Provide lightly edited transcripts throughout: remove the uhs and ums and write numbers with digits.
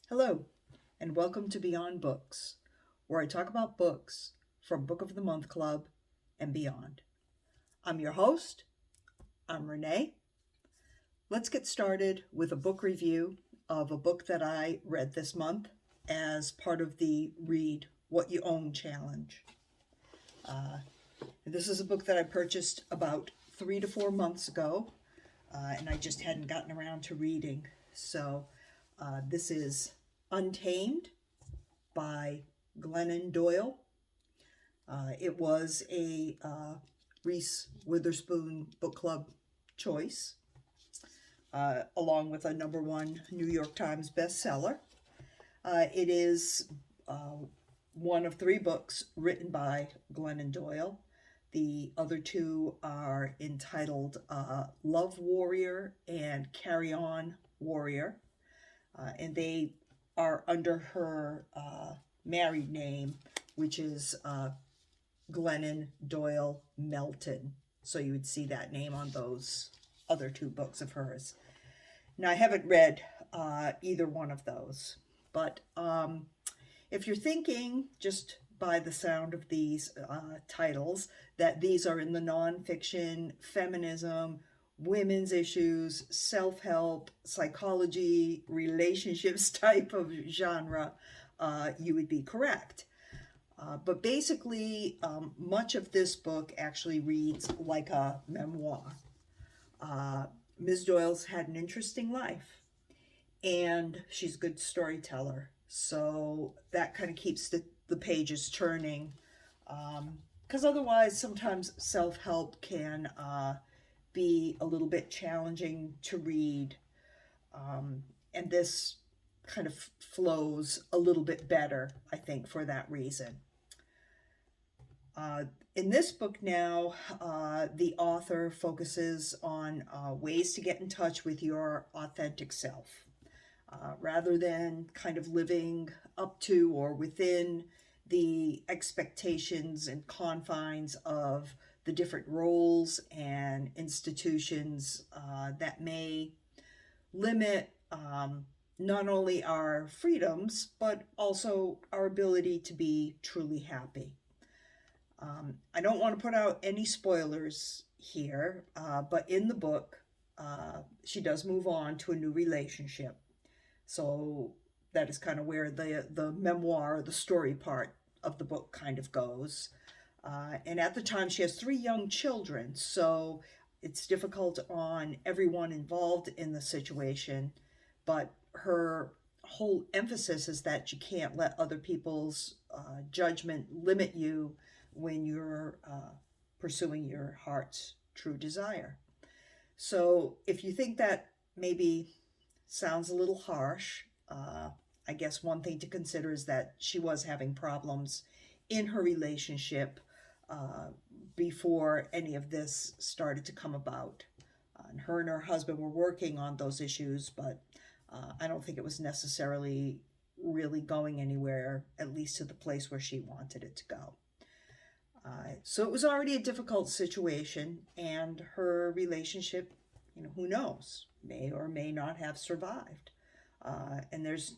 Hello, and welcome to Beyond Books, where I talk about books from Book of the Month Club and beyond. I'm your host, I'm Renee. Let's get started with a book review of a book that I read this month as part of the Read What You Own challenge. This is a book that I purchased about 3 to 4 months ago, and I just hadn't gotten around to reading. So this is Untamed by Glennon Doyle. It was a Reese Witherspoon book club choice, along with a #1 New York Times bestseller. It is one of 3 books written by Glennon Doyle. The other 2 are entitled Love Warrior and Carry On Warrior, and they are under her married name, which is Glennon Doyle Melton. So you would see that name on those other 2 books of hers. Now, I haven't read either one of those, but if you're thinking, just by the sound of these titles, that these are in the nonfiction, feminism, women's issues, self-help, psychology, relationships type of genre, you would be correct. But basically, much of this book actually reads like a memoir. Ms. Doyle's had an interesting life, and she's a good storyteller. So that kind of keeps the pages turning. Because otherwise, sometimes self-help can be a little bit challenging to read. And this kind of flows a little bit better, I think, for that reason. In this book now, the author focuses on ways to get in touch with your authentic self, rather than kind of living up to or within the expectations and confines of the different roles and institutions that may limit not only our freedoms, but also our ability to be truly happy. I don't want to put out any spoilers here, but in the book, she does move on to a new relationship. So that is kind of where the memoir, the story part of the book kind of goes. And at the time, she has 3 young children, so it's difficult on everyone involved in the situation. But her whole emphasis is that you can't let other people's judgment limit you when you're pursuing your heart's true desire. So if you think that maybe sounds a little harsh, I guess one thing to consider is that she was having problems in her relationship before any of this started to come about. And her husband were working on those issues, but I don't think it was necessarily really going anywhere, at least to the place where she wanted it to go. So it was already a difficult situation, and her relationship, who knows, may or may not have survived. And there's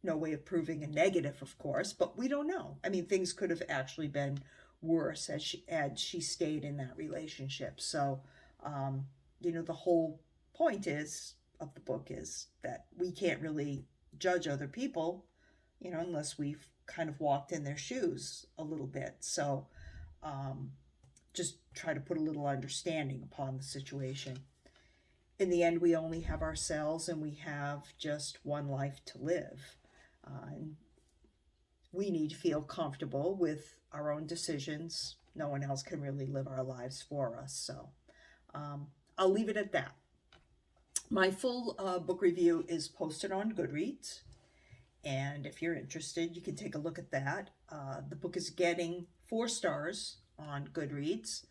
no way of proving a negative, of course, but we don't know. I mean, things could have actually been worse as she stayed in that relationship. So, the whole point of the book is that we can't really judge other people, unless we've kind of walked in their shoes a little bit. So just try to put a little understanding upon the situation. In the end, we only have ourselves, and we have just one life to live. And we need to feel comfortable with our own decisions. No one else can really live our lives for us. So I'll leave it at that. My full book review is posted on Goodreads, and if you're interested, you can take a look at that. The book is getting 4 stars on Goodreads.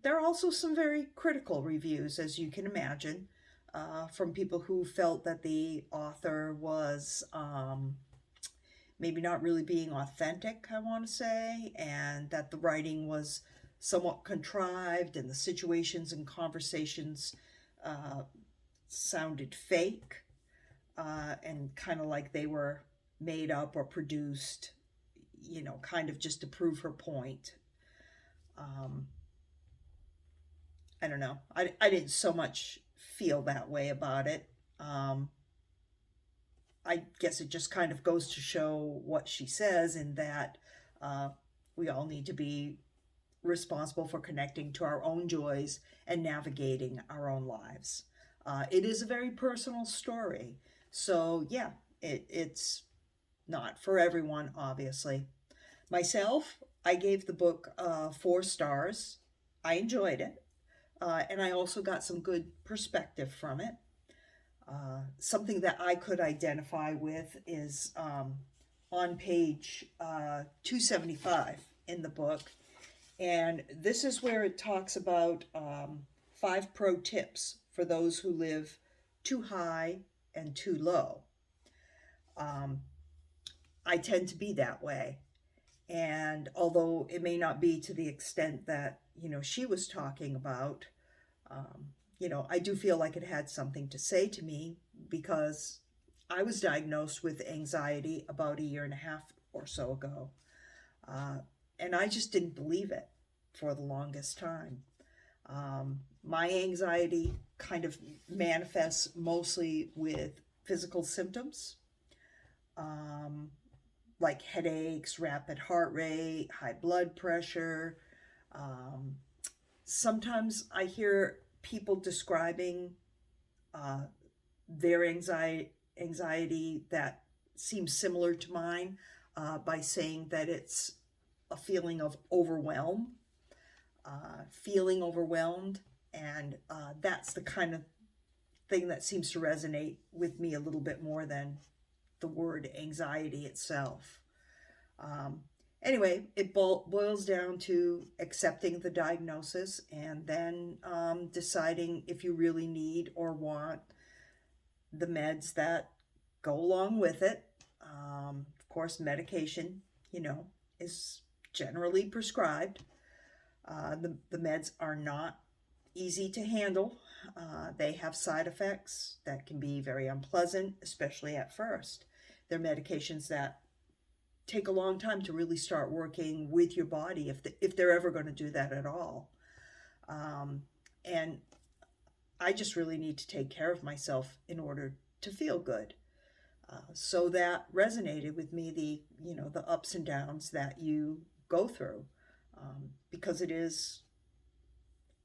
There are also some very critical reviews, as you can imagine, from people who felt that the author was maybe not really being authentic, I want to say, and that the writing was somewhat contrived and the situations and conversations sounded fake. and kind of like they were made up or produced, kind of just to prove her point. I don't know. I didn't so much feel that way about it. I guess it just kind of goes to show what she says, in that we all need to be responsible for connecting to our own joys and navigating our own lives. It is a very personal story. So, yeah, it's not for everyone, obviously. Myself, I gave the book 4 stars. I enjoyed it. And I also got some good perspective from it. Something that I could identify with is on page 275 in the book. And this is where it talks about 5 pro tips for those who live too high and too low. I tend to be that way. And although it may not be to the extent that, she was talking about, I do feel like it had something to say to me, because I was diagnosed with anxiety about 1.5 years or so ago. And I just didn't believe it for the longest time. My anxiety kind of manifests mostly with physical symptoms, like headaches, rapid heart rate, high blood pressure. Sometimes I hear people describing their anxiety that seems similar to mine by saying that it's a feeling of overwhelm, feeling overwhelmed, and that's the kind of thing that seems to resonate with me a little bit more than the word anxiety itself. Anyway, it boils down to accepting the diagnosis and then deciding if you really need or want the meds that go along with it. Of course, medication, is generally prescribed. The meds are not easy to handle. They have side effects that can be very unpleasant, especially at first. They're medications that take a long time to really start working with your body, if they're ever going to do that at all. And I just really need to take care of myself in order to feel good. So that resonated with me, the ups and downs that you go through, because it is,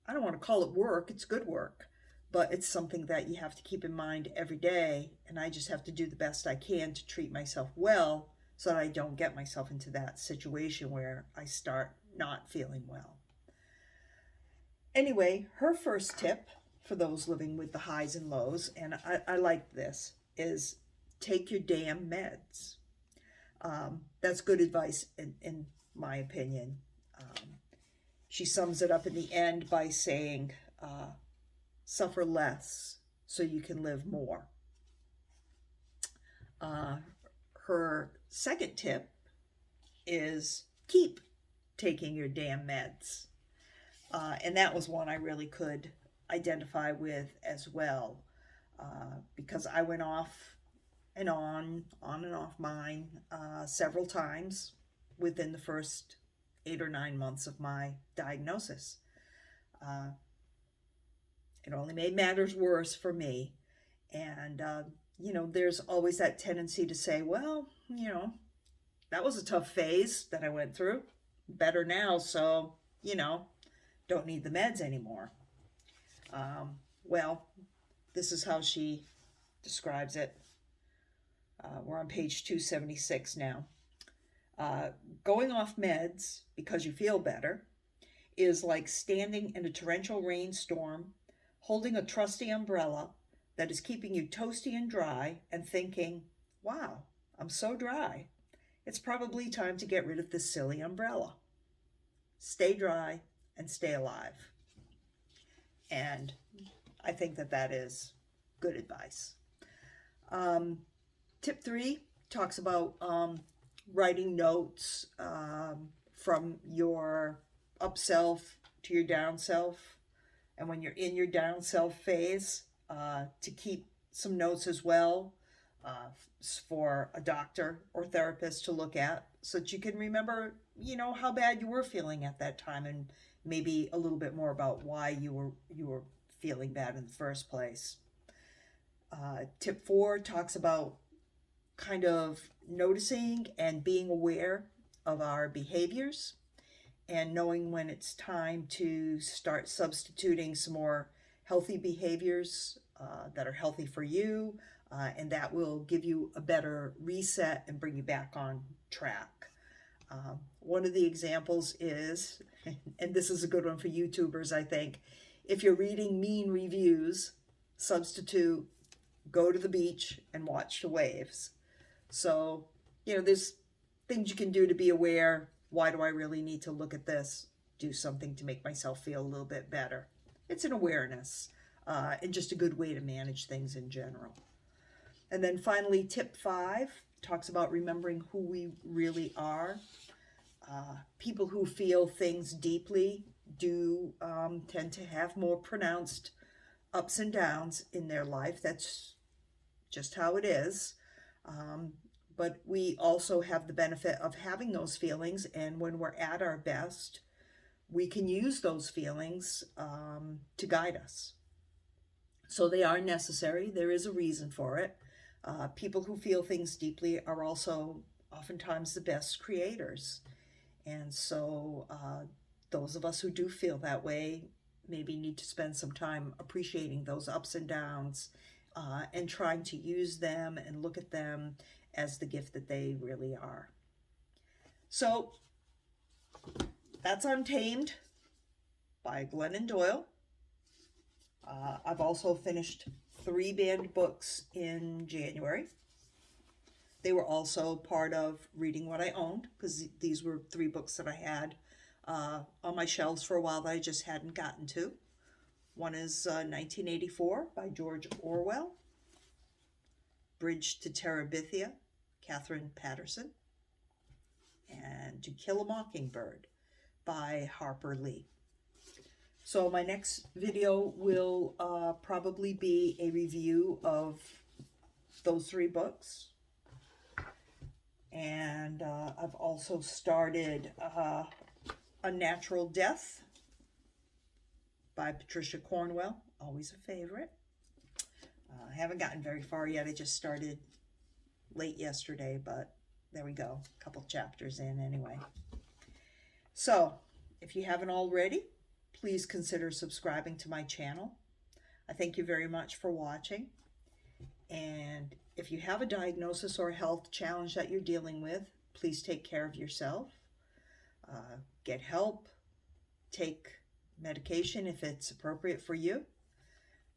I don't want to call it work, it's good work, but it's something that you have to keep in mind every day, and I just have to do the best I can to treat myself well so that I don't get myself into that situation where I start not feeling well. Anyway, her first tip for those living with the highs and lows, and I like this, is take your damn meds. That's good advice in my opinion. She sums it up in the end by saying, suffer less so you can live more. Her second tip is keep taking your damn meds. And that was one I really could identify with as well, because I went off and on and off mine several times within the first 8 or 9 months of my diagnosis. It only made matters worse for me. And, there's always that tendency to say, well, that was a tough phase that I went through. Better now, so, don't need the meds anymore. Well, this is how she describes it. We're on page 276 now. Going off meds because you feel better is like standing in a torrential rainstorm, holding a trusty umbrella that is keeping you toasty and dry, and thinking, wow, I'm so dry. It's probably time to get rid of this silly umbrella. Stay dry and stay alive. And I think that is good advice. Tip 3 talks about writing notes from your up self to your down self. And when you're in your down self phase, to keep some notes as well. for a doctor or therapist to look at so that you can remember, how bad you were feeling at that time, and maybe a little bit more about why you were feeling bad in the first place. Tip 4 talks about kind of noticing and being aware of our behaviors and knowing when it's time to start substituting some more healthy behaviors that are healthy for you, and that will give you a better reset and bring you back on track. One of the examples is, and this is a good one for YouTubers, I think, if you're reading mean reviews, substitute go to the beach and watch the waves. So, there's things you can do to be aware. Why do I really need to look at this? Do something to make myself feel a little bit better. It's an awareness and just a good way to manage things in general. And then finally, tip 5 talks about remembering who we really are. People who feel things deeply do tend to have more pronounced ups and downs in their life. That's just how it is. But we also have the benefit of having those feelings, and when we're at our best, we can use those feelings to guide us. So they are necessary. There is a reason for it. People who feel things deeply are also oftentimes the best creators. And so those of us who do feel that way maybe need to spend some time appreciating those ups and downs and trying to use them and look at them as the gift that they really are. So that's Untamed by Glennon Doyle. I've also finished 3 banned books in January. They were also part of Reading What I Owned, because these were 3 books that I had on my shelves for a while that I just hadn't gotten to. One is 1984 by George Orwell. Bridge to Terabithia, Catherine Patterson. And To Kill a Mockingbird by Harper Lee. So my next video will probably be a review of those 3 books. And I've also started Unnatural Death by Patricia Cornwell, always a favorite. I haven't gotten very far yet. I just started late yesterday, but there we go. A couple chapters in anyway. So if you haven't already, please consider subscribing to my channel. I thank you very much for watching. And if you have a diagnosis or a health challenge that you're dealing with, please take care of yourself. Get help. Take medication if it's appropriate for you.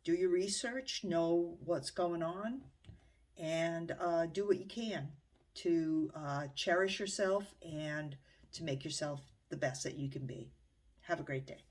Do your research. Know what's going on. And do what you can to cherish yourself and to make yourself the best that you can be. Have a great day.